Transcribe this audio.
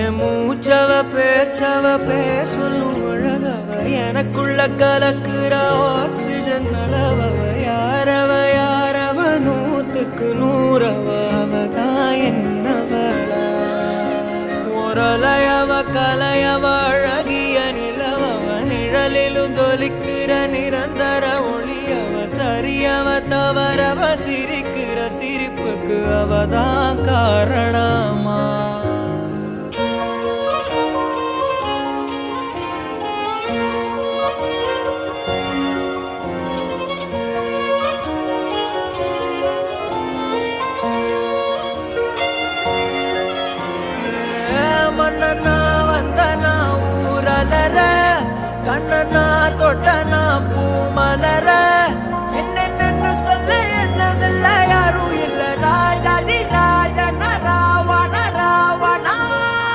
என் மூச்சவ பேச்சவ பேசலும் அழகவ எனக்குள்ள கலக்குற ஆக்சிஜன் அளவவ யாரவ யாரவ 100க்கு 100 அவதான் என்னவளா ஒரலையவ கலையவ அழகிய நிலவவ நிழலிலும் ஜொலிக்கிற நிரந்தர ஒளியவ சரியவ தவறவ சிரிக்கிற சிரிப்புக்கு அவதான் காரணமா மன்னனா வந்தனா ஊரலர கண்ணனா தொட்டனா பூமலர என்னென்னு சொல்ல என்னதில்ல யாரும் இல்ல